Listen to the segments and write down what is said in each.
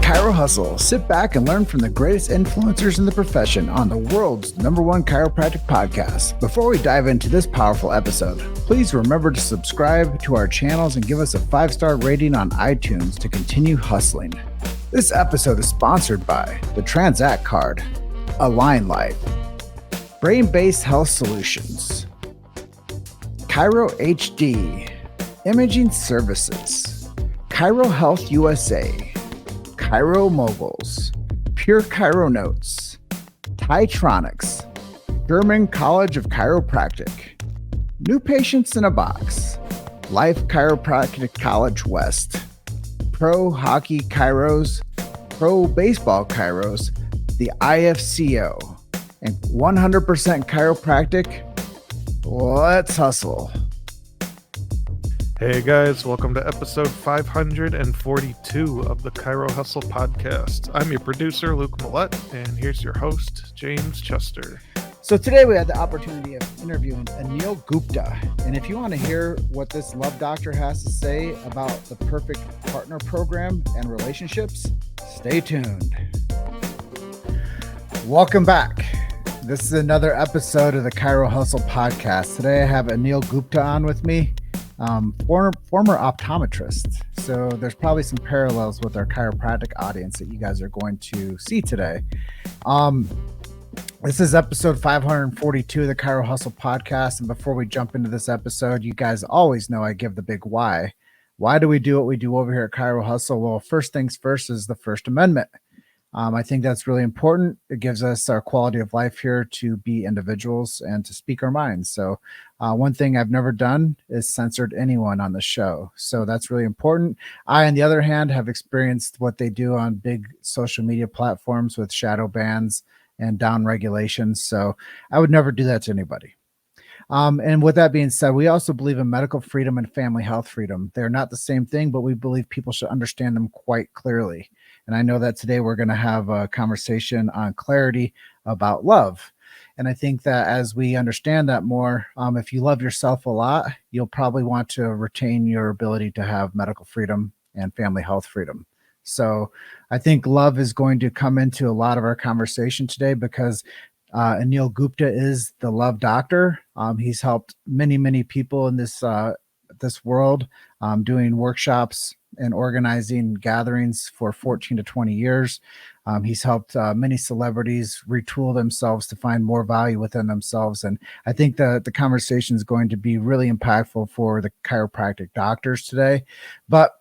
Chiro Hustle. Sit back and learn from the greatest influencers in the profession on the world's #1 chiropractic podcast. Before we dive into this powerful episode, please remember to subscribe to our channels and give us a 5-star rating on iTunes to continue hustling. This episode is sponsored by the Transact Card, Align Life, Brain-Based Health Solutions, Chiro HD, Imaging Services, Chiro Health USA, Chiro Moguls, Pure Chiro Notes, Titronics, German College of Chiropractic, New Patients in a Box, Life Chiropractic College West, Pro Hockey Chiros, Pro Baseball Chiros, the IFCO, and 100% Chiropractic. Let's hustle. Hey guys, welcome to episode 542 of the Chiro Hustle podcast. I'm your producer, Luke Millette, and here's your host, James Chester. So today we had the opportunity of interviewing Anil Gupta. And if you want to hear what this love doctor has to say about the perfect partner program and relationships, stay tuned. Welcome back. This is another episode of the Chiro Hustle podcast. Today I have Anil Gupta on with me. Former optometrist. So there's probably some parallels with our chiropractic audience that you guys are going to see today. This is episode 542 of the Chiro Hustle podcast. And before we jump into this episode, you guys always know I give the big why. Why do we do what we do over here at Chiro Hustle? Well, first things first is the First Amendment. I think that's really important. It gives us our quality of life here to be individuals and to speak our minds. So one thing I've never done is censored anyone on the show. So that's really important. I, on the other hand, have experienced what they do on big social media platforms with shadow bans and down regulations. So I would never do that to anybody. And with that being said, we also believe in medical freedom and family health freedom. They're not the same thing, but we believe people should understand them quite clearly. And I know that today we're going to have a conversation on clarity about love. And I think that as we understand that more, if you love yourself a lot, you'll probably want to retain your ability to have medical freedom and family health freedom. So I think love is going to come into a lot of our conversation today because Anil Gupta is the love doctor. He's helped many, many people in this world doing workshops and organizing gatherings for 14 to 20 years. He's helped many celebrities retool themselves to find more value within themselves. And I think that the conversation is going to be really impactful for the chiropractic doctors today. But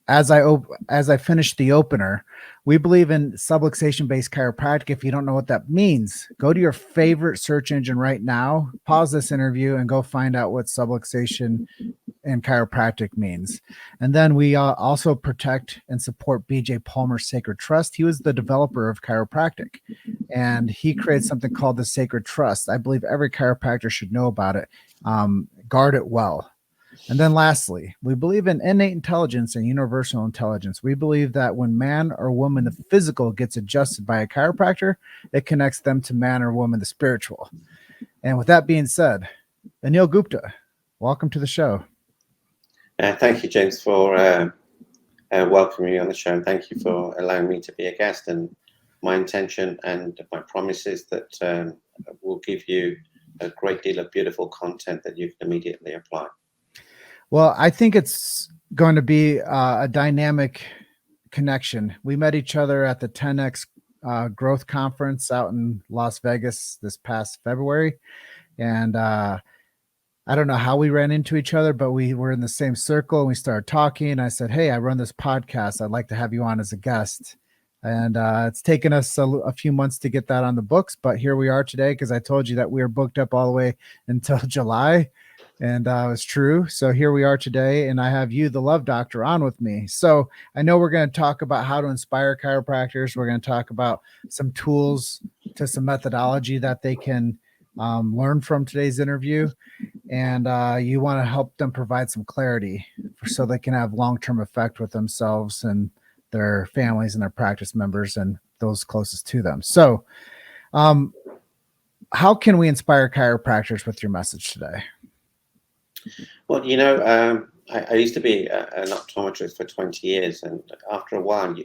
as I finish the opener, we believe in subluxation-based chiropractic. If you don't know what that means, go to your favorite search engine right now, pause this interview, and go find out what subluxation and chiropractic means. And then we also protect and support BJ Palmer's Sacred Trust. He was the developer of chiropractic, and he created something called the Sacred Trust. I believe every chiropractor should know about it. Guard it well. And then lastly, we believe in innate intelligence and universal intelligence. We believe that when man or woman, the physical, gets adjusted by a chiropractor, it connects them to man or woman, the spiritual. And with that being said, Anil Gupta, welcome to the show. Thank you, James, for welcoming me on the show. And thank you for allowing me to be a guest. And my intention and my promise is that we'll give you a great deal of beautiful content that you can immediately apply. Well, I think it's going to be a dynamic connection. We met each other at the TedX growth conference out in Las Vegas this past February. And I don't know how we ran into each other, but we were in the same circle and we started talking. I said, hey, I run this podcast. I'd like to have you on as a guest. And it's taken us a few months to get that on the books, but here we are today because I told you that we were booked up all the way until July. And it was true. So here we are today, and I have you, the love doctor, on with me. So I know we're going to talk about how to inspire chiropractors. We're going to talk about some tools to some methodology that they can learn from today's interview. And you want to help them provide some clarity so they can have long-term effect with themselves and their families and their practice members and those closest to them. So how can we inspire chiropractors with your message today? Well, I used to be an optometrist for 20 years, and after a while,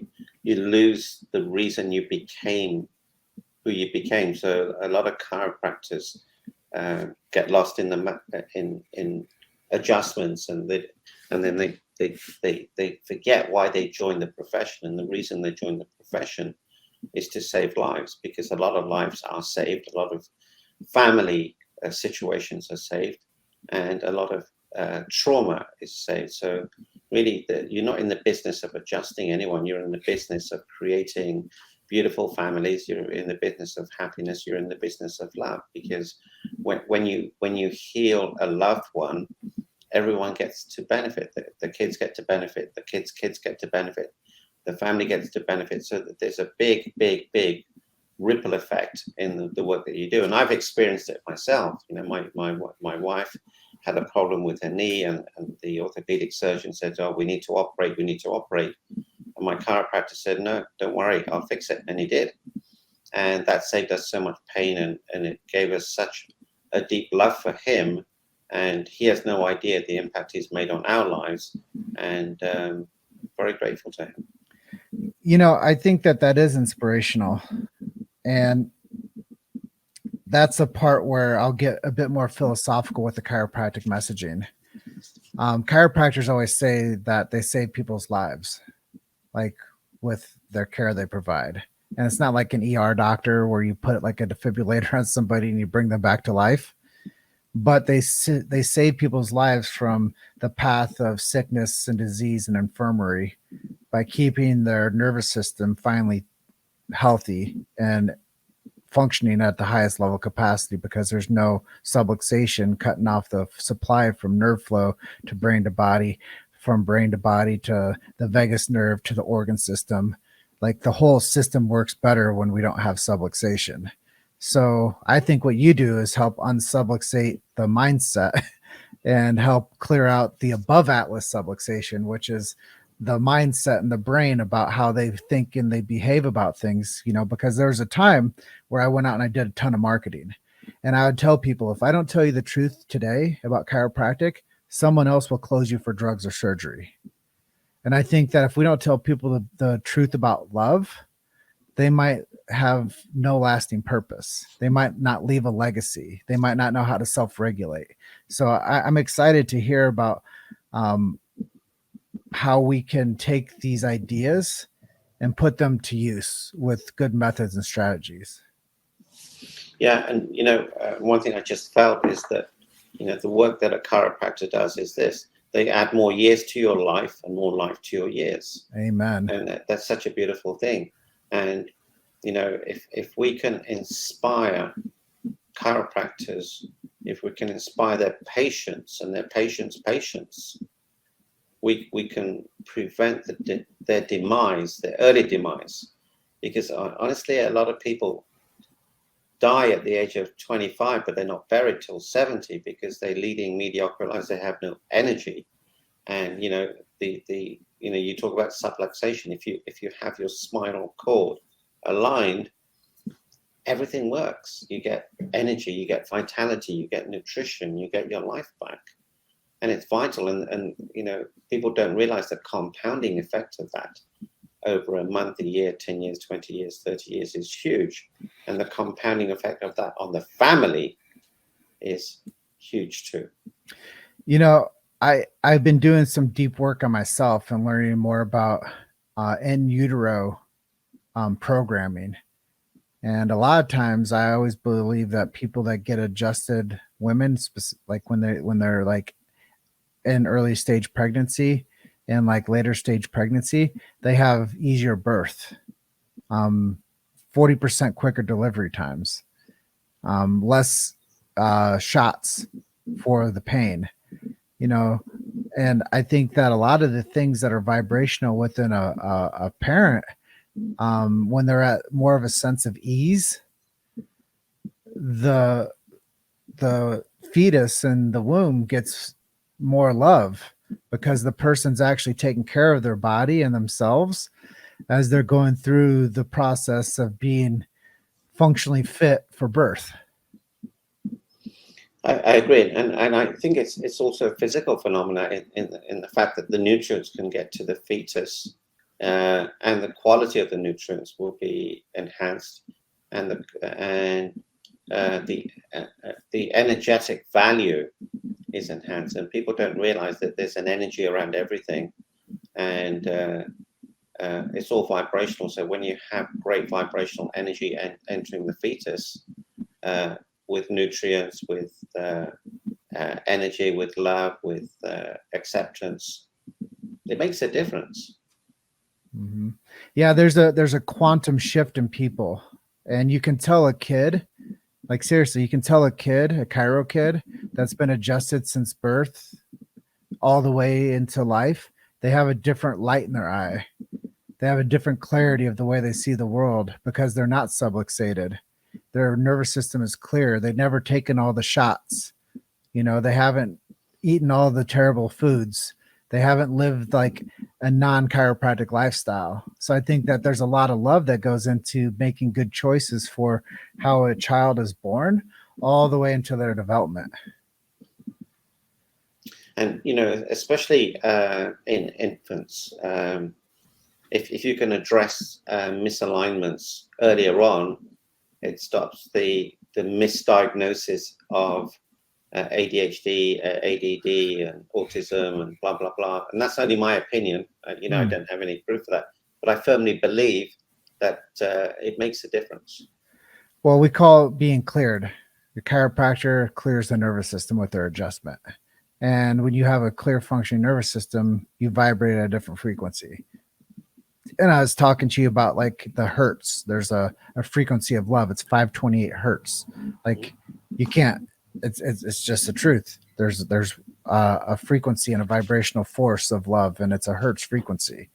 you lose the reason you became who you became. So a lot of chiropractors get lost in the in adjustments, and then they forget why they joined the profession. And the reason they joined the profession is to save lives, because a lot of lives are saved, a lot of family situations are saved, and a lot of trauma is saved. So really, you're not in the business of adjusting anyone. You're in the business of creating beautiful families. You're in the business of happiness. You're in the business of love, because when you heal a loved one, everyone gets to benefit. The kids get to benefit. The kids get to benefit. The family gets to benefit. So that there's a big ripple effect in the work that you do. And I've experienced it myself. You know, my wife had a problem with her knee, and the orthopedic surgeon said, "Oh, we need to operate. And my chiropractor said, "No, don't worry, I'll fix it." And he did. And that saved us so much pain, and it gave us such a deep love for him. And he has no idea the impact he's made on our lives. And very grateful to him. You know, I think that is inspirational. And that's a part where I'll get a bit more philosophical with the chiropractic messaging. Chiropractors always say that they save people's lives, like with their care they provide. And it's not like an ER doctor where you put like a defibrillator on somebody and you bring them back to life. But they save people's lives from the path of sickness and disease and infirmary by keeping their nervous system finally healthy and functioning at the highest level capacity, because there's no subluxation cutting off the supply from nerve flow to brain to body, from brain to body to the vagus nerve to the organ system. Like the whole system works better when we don't have subluxation. So I think what you do is help unsubluxate the mindset and help clear out the above atlas subluxation, which is the mindset in the brain about how they think and they behave about things, you know, because there was a time where I went out and I did a ton of marketing, and I would tell people, if I don't tell you the truth today about chiropractic, someone else will close you for drugs or surgery. And I think that if we don't tell people the truth about love, they might have no lasting purpose. They might not leave a legacy. They might not know how to self-regulate. So I'm excited to hear about how we can take these ideas and put them to use with good methods and strategies. Yeah, and you know, one thing I just felt is that, you know, the work that a chiropractor does is this: they add more years to your life and more life to your years. Amen. And that's such a beautiful thing. And you know, if we can inspire chiropractors, if we can inspire their patients and their patients' patients, we can prevent their demise, their early demise. Because honestly, a lot of people die at the age of 25, but they're not buried till 70 because they're leading mediocre lives. They have no energy. And you know, you talk about subluxation. If you have your spinal cord aligned, everything works. You get energy, you get vitality, you get nutrition, you get your life back. And it's vital. And you know, people don't realize the compounding effect of that over a month, a year, 10 years, 20 years, 30 years is huge. And the compounding effect of that on the family is huge too. You know, I've been doing some deep work on myself and learning more about in utero programming. And a lot of times I always believe that people that get adjusted, women, like when they're like in early stage pregnancy and like later stage pregnancy, they have easier birth, 40% quicker delivery times, less shots for the pain, you know. And I think that a lot of the things that are vibrational within a parent, when they're at more of a sense of ease, the fetus in the womb gets more love because the person's actually taking care of their body and themselves as they're going through the process of being functionally fit for birth. I agree, and I think it's also a physical phenomena in the fact that the nutrients can get to the fetus, and the quality of the nutrients will be enhanced, and the energetic value is enhanced, and people don't realize that there's an energy around everything, and it's all vibrational. So when you have great vibrational energy entering the fetus, with nutrients, with energy, with love, with acceptance, it makes a difference. Mm-hmm. Yeah, there's a quantum shift in people, and you can tell a kid, like seriously, you can tell a kid, a Chiro kid that's been adjusted since birth all the way into life, they have a different light in their eye. They have a different clarity of the way they see the world because they're not subluxated. Their nervous system is clear. They've never taken all the shots. They haven't eaten all the terrible foods. They haven't lived like a non-chiropractic lifestyle. So I think that there's a lot of love that goes into making good choices for how a child is born all the way into their development. And especially in infants, if you can address misalignments earlier on, it stops the misdiagnosis of ADHD, ADD, and autism, and blah blah blah. And that's only my opinion. I don't have any proof of that, but I firmly believe that it makes a difference. Well, we call it being cleared. The chiropractor clears the nervous system with their adjustment. And when you have a clear functioning nervous system, you vibrate at a different frequency. And I was talking to you about like the hertz. There's a frequency of love. It's 528 hertz. Like you can't. It's just the truth. There's a frequency and a vibrational force of love, and it's a hertz frequency.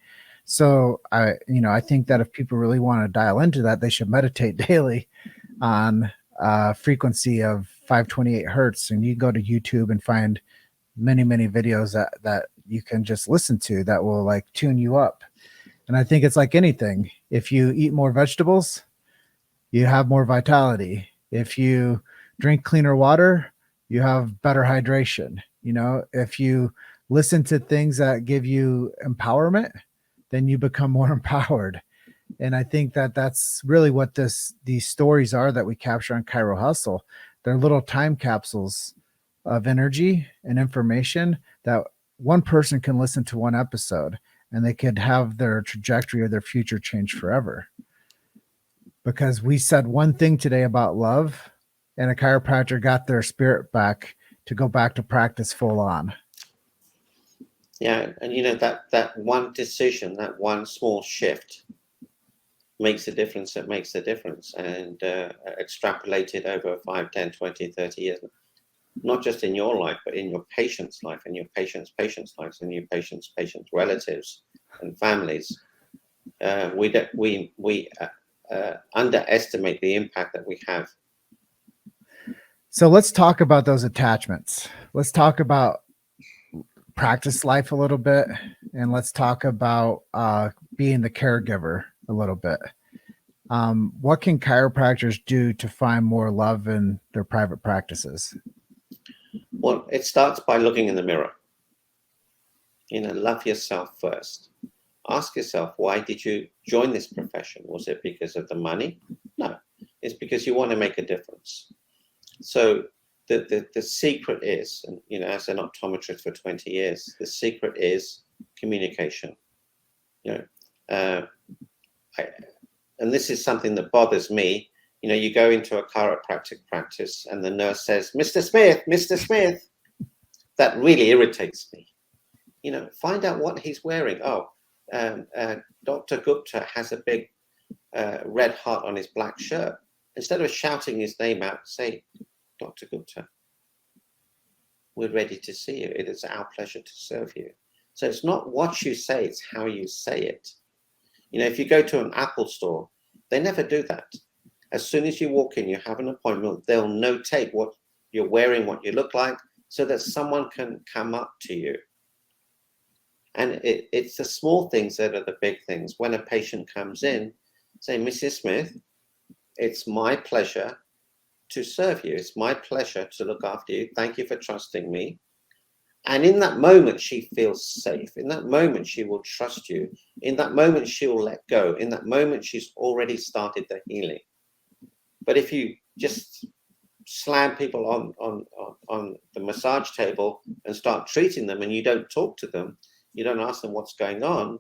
So I think that if people really want to dial into that, they should meditate daily on frequency of 528 hertz. And you go to YouTube and find many videos that you can just listen to that will like tune you up. And I think it's like anything. If you eat more vegetables, you have more vitality. If you drink cleaner water, you have better hydration. If you listen to things that give you empowerment, then you become more empowered. And I think that that's really what these stories are that we capture on Chiro Hustle. They're little time capsules of energy and information that one person can listen to one episode and they could have their trajectory of their future change forever. Because we said one thing today about love, and a chiropractor got their spirit back to go back to practice full on. Yeah, and that one decision, that one small shift makes a difference. It makes a difference, and extrapolated over 5, 10, 20, 30 years, not just in your life, but in your patient's life, and your patient's lives, and your patient's relatives and families. We underestimate the impact that we have. So let's talk about those attachments. Let's talk about practice life a little bit, and let's talk about being the caregiver a little bit. What can chiropractors do to find more love in their private practices? Well, it starts by looking in the mirror. Love yourself first. Ask yourself, why did you join this profession? Was it because of the money? No, it's because you want to make a difference. So the secret is, and as an optometrist for 20 years, the secret is communication. And this is something that bothers me. You go into a chiropractic practice and the nurse says, Mr. Smith, that really irritates me. Find out what he's wearing. Oh, Dr. Gupta has a big red heart on his black shirt. Instead of shouting his name out, say, Dr. Gupta, we're ready to see you. It is our pleasure to serve you. So it's not what you say, it's how you say it. If you go to an Apple store, they never do that. As soon as you walk in, you have an appointment, they'll notate what you're wearing, what you look like, so that someone can come up to you. And it's the small things that are the big things. When a patient comes in, say, Mrs. Smith, it's my pleasure to serve you. It's my pleasure to look after you. Thank you for trusting me. And in that moment, she feels safe. In that moment, she will trust you. In that moment, she will let go. In that moment, she's already started the healing. But if you just slam people on the massage table and start treating them, and you don't talk to them, you don't ask them what's going on,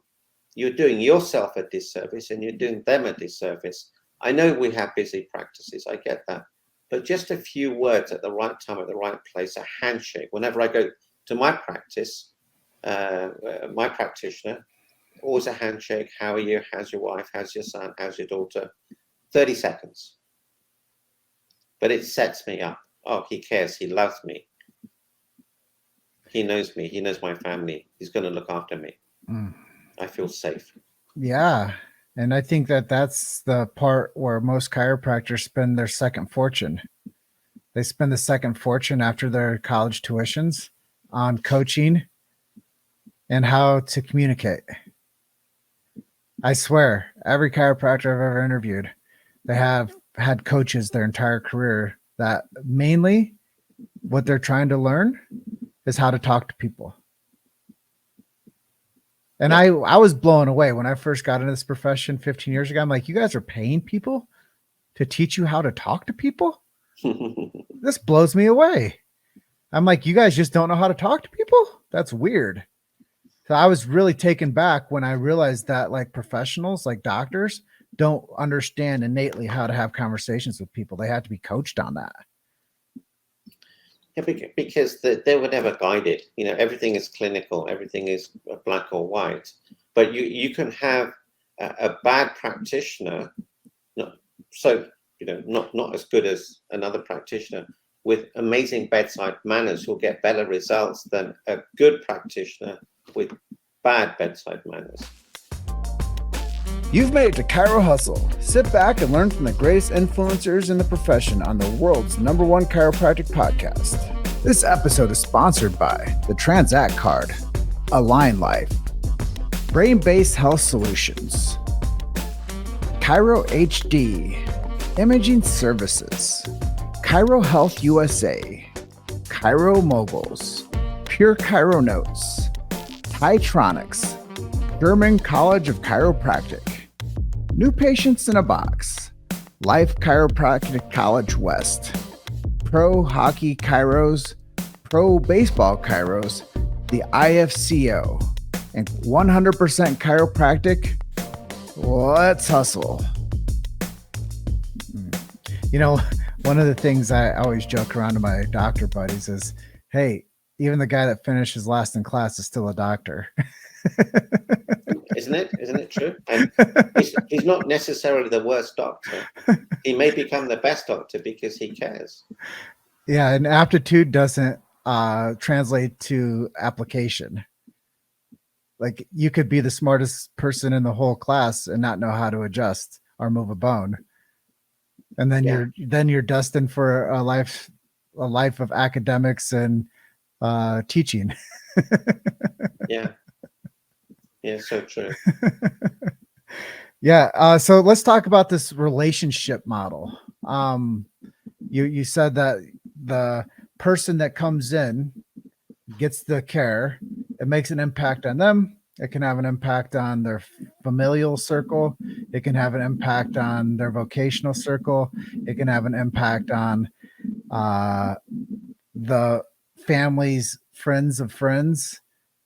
you're doing yourself a disservice and you're doing them a disservice. I know we have busy practices, I get that. But just a few words at the right time, at the right place, a handshake. Whenever I go to my practice, my practitioner, always a handshake. How are you? How's your wife? How's your son? How's your daughter? 30 seconds. But it sets me up. Oh, he cares. He loves me. He knows me. He knows my family. He's going to look after me. I feel safe. Yeah. And I think that that's the part where most chiropractors spend their second fortune. They spend the second fortune after their college tuitions on coaching and how to communicate. I swear, every chiropractor I've ever interviewed, they have had coaches their entire career that mainly what they're trying to learn is how to talk to people. And I was blown away when I first got into this profession 15 years ago. I'm like, you guys are paying people to teach you how to talk to people? This blows me away. I'm like, you guys just don't know how to talk to people? That's weird. So I was really taken back when I realized that like professionals, like doctors, don't understand innately how to have conversations with people. They have to be coached on that. Yeah, because they were never guided. You know, everything is clinical, everything is black or white. But you can have a bad practitioner, not as good as another practitioner, with amazing bedside manners who'll get better results than a good practitioner with bad bedside manners. You've made it to Chiro Hustle. Sit back and learn from the greatest influencers in the profession on the world's #1 chiropractic podcast. This episode is sponsored by the Transact Card, Align Life, Brain-Based Health Solutions, Chiro HD, Imaging Services, Chiro Health USA, Chiro Moguls, Pure Chiro Notes, Titronics, German College of Chiropractic, New Patients in a Box, Life Chiropractic College West, Pro Hockey Chiros, Pro Baseball Chiros, the IFCO, and 100% Chiropractic. Let's hustle. You know, one of the things I always joke around to my doctor buddies is, hey, even the guy that finishes last in class is still a doctor. Isn't it true? And he's not necessarily the worst doctor. He may become the best doctor because he cares. Yeah, and aptitude doesn't translate to application. Like you could be the smartest person in the whole class and not know how to adjust or move a bone. And then you're destined for a life of academics and teaching. Yeah. Yeah, so true. Yeah. So let's talk about this relationship model. You said that the person that comes in gets the care, it makes an impact on them. It can have an impact on their familial circle. It can have an impact on their vocational circle. It can have an impact on the family's friends of friends.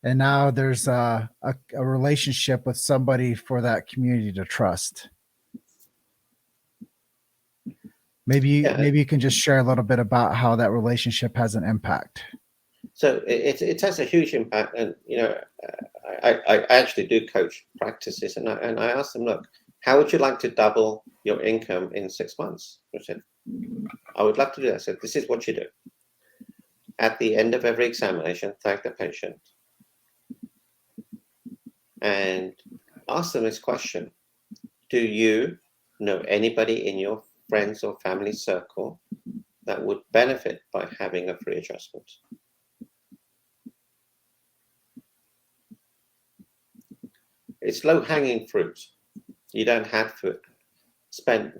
And now there's a relationship with somebody for that community to trust. Maybe you can just share a little bit about how that relationship has an impact. So it has a huge impact, and I actually do coach practices, and I ask them, look, how would you like to double your income in 6 months? I said, I would love to do that. I said, this is what you do. At the end of every examination, thank the patient and ask them this question: do you know anybody in your friends or family circle that would benefit by having a free adjustment? It's low-hanging fruit. You don't have to spend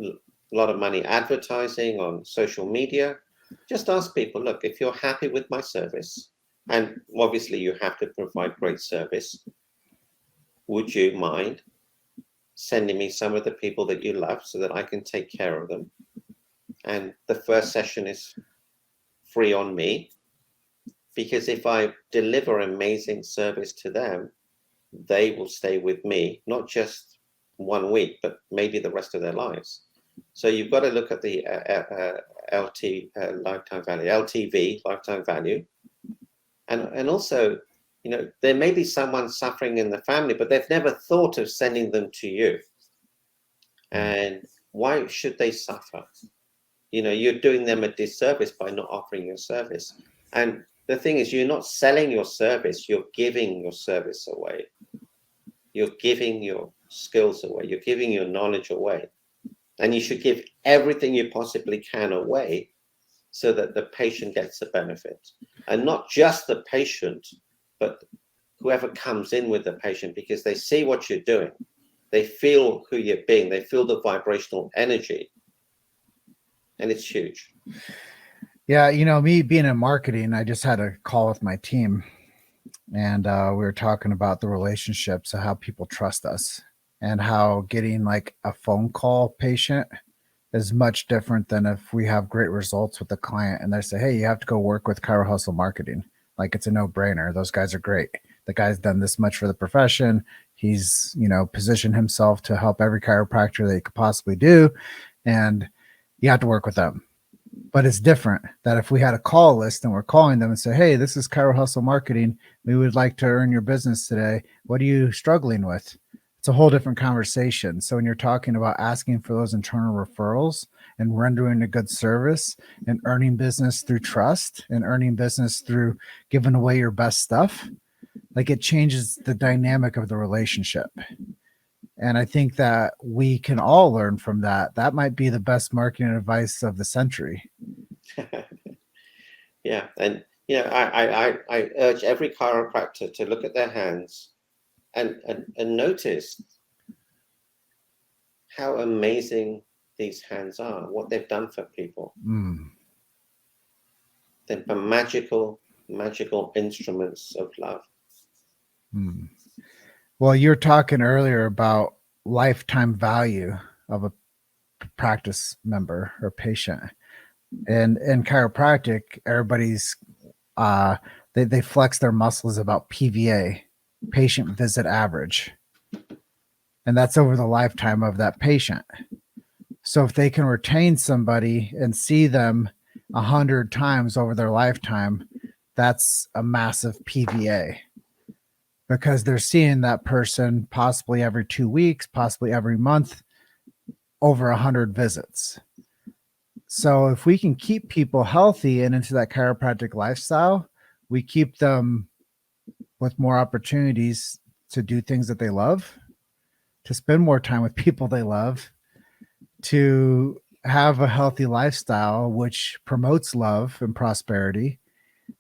a lot of money advertising on social media. Just ask people, look, if you're happy with my service, and obviously you have to provide great service, would you mind sending me some of the people that you love so that I can take care of them? And the first session is free on me, because if I deliver amazing service to them, they will stay with me, not just 1 week, but maybe the rest of their lives. So you've got to look at the lifetime value, LTV, lifetime value. And also, there may be someone suffering in the family, but they've never thought of sending them to you. And why should they suffer? You're doing them a disservice by not offering your service. And the thing is, you're not selling your service, you're giving your service away. You're giving your skills away, you're giving your knowledge away. And you should give everything you possibly can away so that the patient gets the benefit. And not just the patient, but whoever comes in with the patient, because they see what you're doing. They feel who you're being, they feel the vibrational energy. And it's huge. Yeah, me being in marketing, I just had a call with my team, and we were talking about the relationships of how people trust us, and how getting like a phone call patient is much different than if we have great results with the client and they say, hey, you have to go work with Chiro Hustle Marketing. Like, it's a no-brainer. Those guys are great. The guy's done this much for the profession. He's, positioned himself to help every chiropractor that he could possibly do. And you have to work with them. But it's different that if we had a call list and we're calling them and say, hey, this is Chiro Hustle Marketing. We would like to earn your business today. What are you struggling with? It's a whole different conversation. So when you're talking about asking for those internal referrals and rendering a good service and earning business through trust and earning business through giving away your best stuff, like, it changes the dynamic of the relationship. And I think that we can all learn from that. That might be the best marketing advice of the century. Yeah. And, I urge every chiropractor to look at their hands and notice how amazing these hands are, what they've done for people. They're magical instruments of love. Well, you're talking earlier about lifetime value of a practice member or patient. And in chiropractic, everybody's they flex their muscles about PVA, patient visit average. And that's over the lifetime of that patient. So if they can retain somebody and see them 100 times over their lifetime, that's a massive PVA, because they're seeing that person possibly every 2 weeks, possibly every month, over 100 visits. So if we can keep people healthy and into that chiropractic lifestyle, we keep them with more opportunities to do things that they love, to spend more time with people they love, to have a healthy lifestyle, which promotes love and prosperity.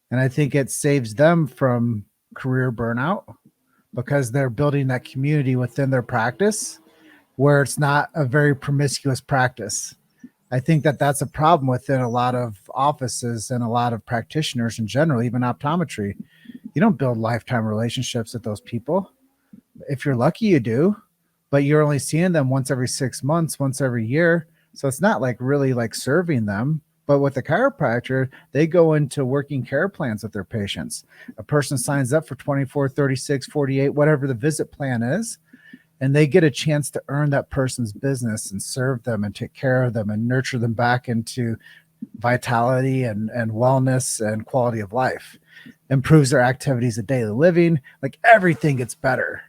And I think it saves them from career burnout, because they're building that community within their practice where it's not a very promiscuous practice. I think that that's a problem within a lot of offices and a lot of practitioners in general, even optometry. You don't build lifetime relationships with those people. If you're lucky, you do, but you're only seeing them once every 6 months, once every year. So it's not like really like serving them. But with the chiropractor, they go into working care plans with their patients. A person signs up for 24, 36, 48, whatever the visit plan is, and they get a chance to earn that person's business and serve them and take care of them and nurture them back into vitality and wellness and quality of life. Improves their activities of daily living. Like, everything gets better.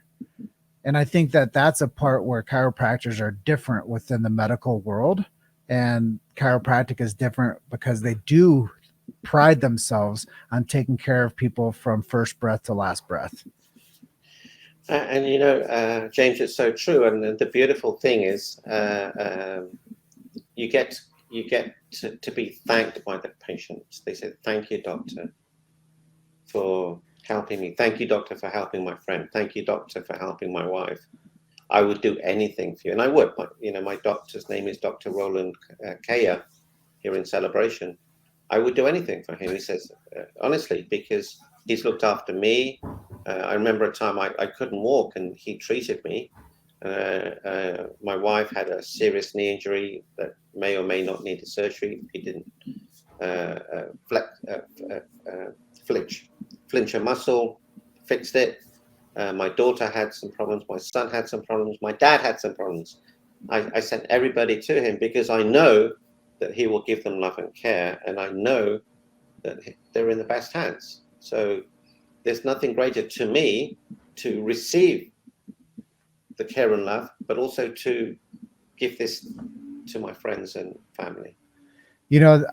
And I think that that's a part where chiropractors are different within the medical world. And chiropractic is different because they do pride themselves on taking care of people from first breath to last breath. And James, it's so true. And the beautiful thing is, you get to be thanked by the patients. They say, "Thank you, doctor, for helping me. Thank you, doctor, for helping my friend. Thank you, doctor, for helping my wife." I would do anything for you. And I would. My doctor's name is Dr. Roland Kaya here in Celebration. I would do anything for him. He says, honestly, because he's looked after me. I remember a time I couldn't walk and he treated me. My wife had a serious knee injury that may or may not need a surgery. He didn't flinch a muscle, fixed it. My daughter had some problems. My son had some problems. My dad had some problems. I sent everybody to him because I know that he will give them love and care, and I know that they're in the best hands. So there's nothing greater to me to receive the care and love, but also to give this to my friends and family.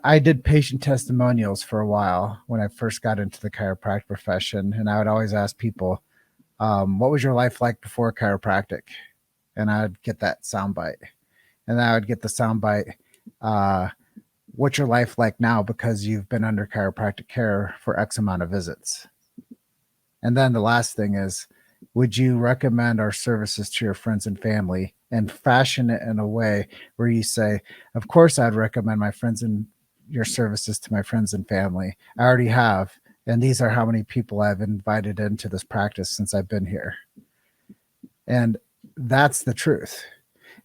I did patient testimonials for a while when I first got into the chiropractic profession, and I would always ask people, what was your life like before chiropractic? And I'd get that soundbite. And then I would get the soundbite, what's your life like now because you've been under chiropractic care for X amount of visits? And then the last thing is, would you recommend our services to your friends and family, and fashion it in a way where you say, of course, I'd recommend my friends and your services to my friends and family. I already have. And these are how many people I've invited into this practice since I've been here. And that's the truth,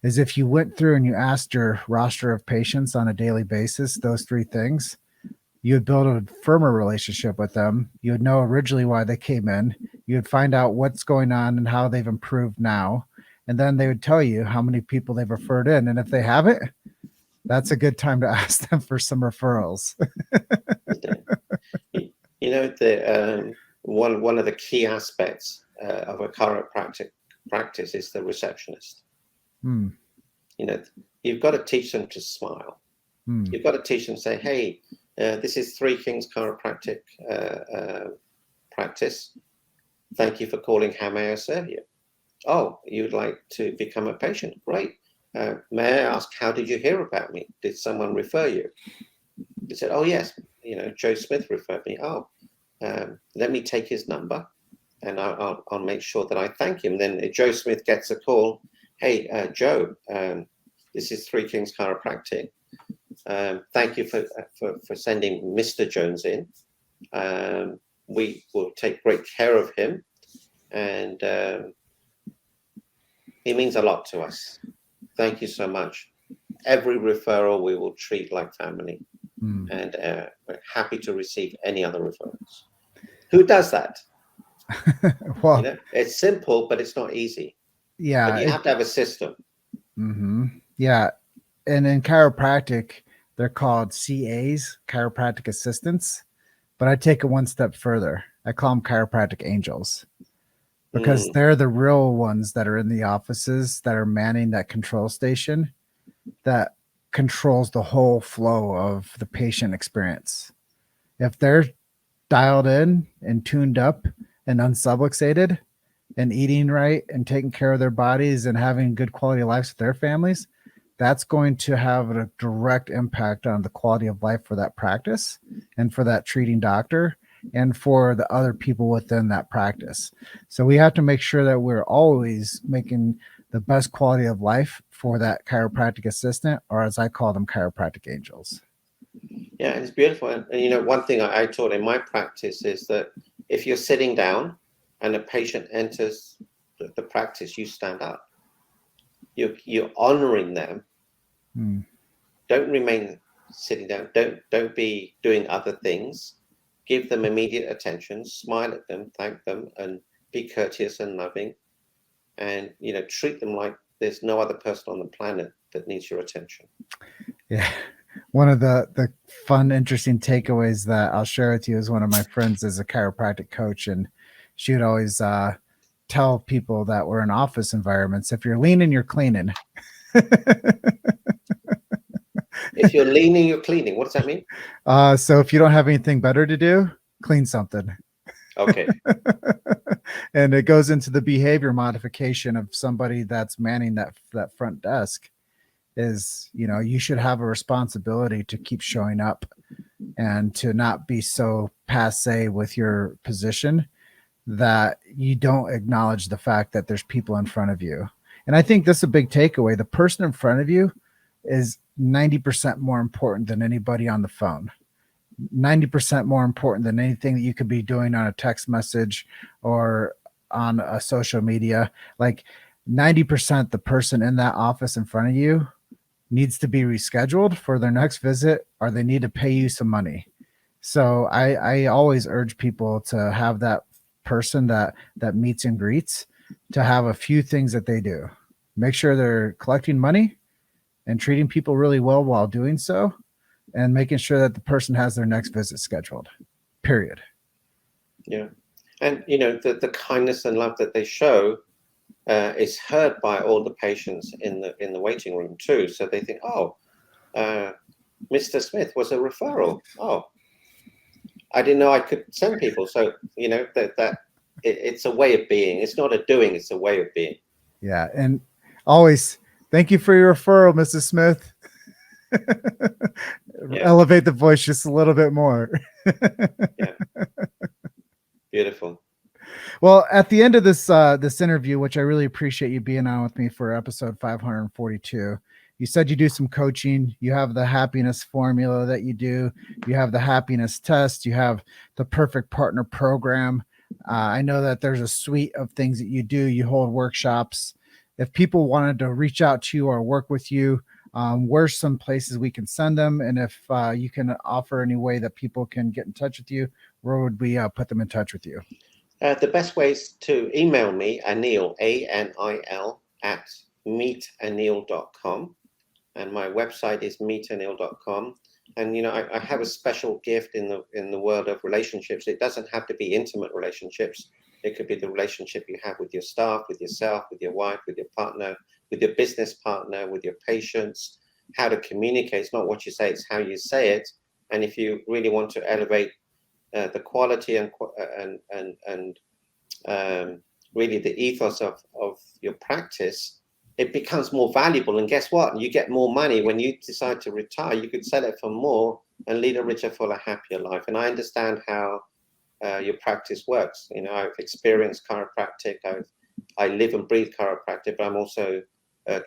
is if you went through and you asked your roster of patients on a daily basis, those three things, you would build a firmer relationship with them. You would know originally why they came in. You would find out what's going on and how they've improved now. And then they would tell you how many people they've referred in. And if they haven't, that's a good time to ask them for some referrals. One of the key aspects of a chiropractic practice is the receptionist. You've got to teach them to smile. You've got to teach them to say, hey, this is Three Kings Chiropractic practice. Thank you for calling. How may I serve you? Oh, you'd like to become a patient? Great. May I ask, how did you hear about me? Did someone refer you? They said, oh, yes. Joe Smith referred me. Oh, let me take his number and I'll make sure that I thank him. Then Joe Smith gets a call. Hey, Joe, this is Three Kings Chiropractic. Thank you for sending Mr. Jones in. We will take great care of him. And he means a lot to us. Thank you so much. Every referral we will treat like family. And we're happy to receive any other referrals. Who does that? Well, it's simple, but it's not easy. Yeah. But you have to have a system. Yeah. And in chiropractic, they're called CAs, chiropractic assistants. But I take it one step further. I call them chiropractic angels, because they're the real ones that are in the offices that are manning that control station that controls the whole flow of the patient experience. If they're dialed in and tuned up and unsubluxated and eating right and taking care of their bodies and having good quality of lives with their families, that's going to have a direct impact on the quality of life for that practice and for that treating doctor and for the other people within that practice. So we have to make sure that we're always making the best quality of life for that chiropractic assistant, or as I call them, chiropractic angels. Yeah, it's beautiful. And one thing I taught in my practice is that if you're sitting down and a patient enters the practice, you stand up. You're honoring them. Don't remain sitting down. Don't be doing other things. Give them immediate attention. Smile at them, thank them, and be courteous and loving. And treat them like there's no other person on the planet that needs your attention. Yeah. One of the fun, interesting takeaways that I'll share with you is one of my friends is a chiropractic coach, and she would always tell people that were in office environments, if you're leaning, you're cleaning. If you're leaning, you're cleaning. What does that mean? So if you don't have anything better to do, clean something. Okay. And it goes into the behavior modification of somebody that's manning that front desk. Is, you should have a responsibility to keep showing up and to not be so passe with your position that you don't acknowledge the fact that there's people in front of you. And I think this is a big takeaway. The person in front of you is 90% more important than anybody on the phone. 90% more important than anything that you could be doing on a text message or on a social media. Like 90% the person in that office in front of you needs to be rescheduled for their next visit, or they need to pay you some money. So I always urge people to have that person that meets and greets, to have a few things that they do. Make sure they're collecting money and treating people really well while doing so, and making sure that the person has their next visit scheduled, period. Yeah. And, the kindness and love that they show is heard by all the patients in the waiting room too. So they think, Mr. Smith was a referral. Oh, I didn't know I could send people. So, it's a way of being. It's not a doing, it's a way of being. Yeah. And always, thank you for your referral, Mrs. Smith. Yeah. Elevate the voice just a little bit more. Yeah. Beautiful. Well, at the end of this interview, which I really appreciate you being on with me for episode 542, you said you do some coaching. You have the happiness formula that you do. You have the happiness test. You have the perfect partner program. I know that there's a suite of things that you do. You hold workshops. If people wanted to reach out to you or work with you, where's some places we can send them? And if you can offer any way that people can get in touch with you, where would we put them in touch with you? The best way is to email me, Anil, ANIL, at meetanil.com. And my website is meetanil.com. And, I have a special gift in the world of relationships. It doesn't have to be intimate relationships. It could be the relationship you have with your staff, with yourself, with your wife, with your partner, with your business partner, with your patients. How to communicate. It's not what you say, it's how you say it. And if you really want to elevate the quality and really the ethos of your practice, it becomes more valuable. And guess what? You get more money when you decide to retire. You could sell it for more and lead a richer, fuller, happier life. And I understand how your practice works. I've experienced chiropractic. I live and breathe chiropractic, but I'm also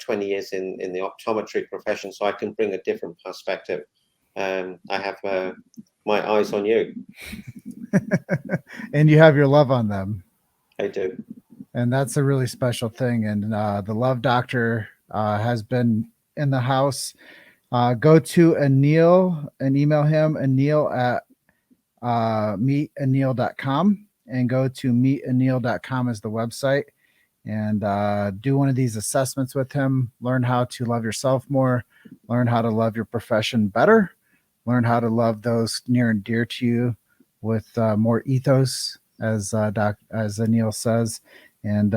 20 years in the optometry profession, so I can bring a different perspective. I have my eyes on you. And you have your love on them. I do. And that's a really special thing. And the Love Doctor has been in the house. Go to Anil and email him, Anil at meetanil.com, and go to meetanil.com as the website, and do one of these assessments with him. Learn how to love yourself more, learn how to love your profession better, learn how to love those near and dear to you with more ethos, as Anil says, and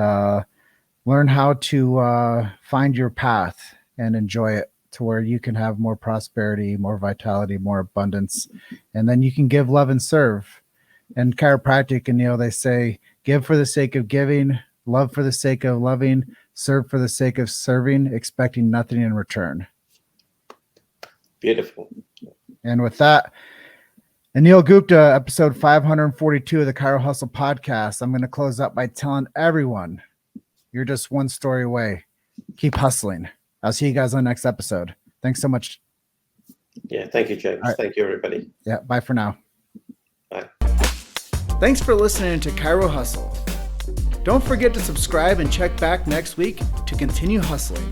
learn how to find your path and enjoy it to where you can have more prosperity, more vitality, more abundance, and then you can give, love, and serve. And chiropractic, Anil, they say, give for the sake of giving, love for the sake of loving, serve for the sake of serving, expecting nothing in return. Beautiful. And with that, Anil Gupta, episode 542 of the Chiro Hustle podcast. I'm going to close up by telling everyone, you're just one story away. Keep hustling. I'll see you guys on the next episode. Thanks so much. Yeah, thank you, James. Right. Thank you, everybody. Yeah, bye for now. Bye. Thanks for listening to Chiro Hustle. Don't forget to subscribe and check back next week to continue hustling.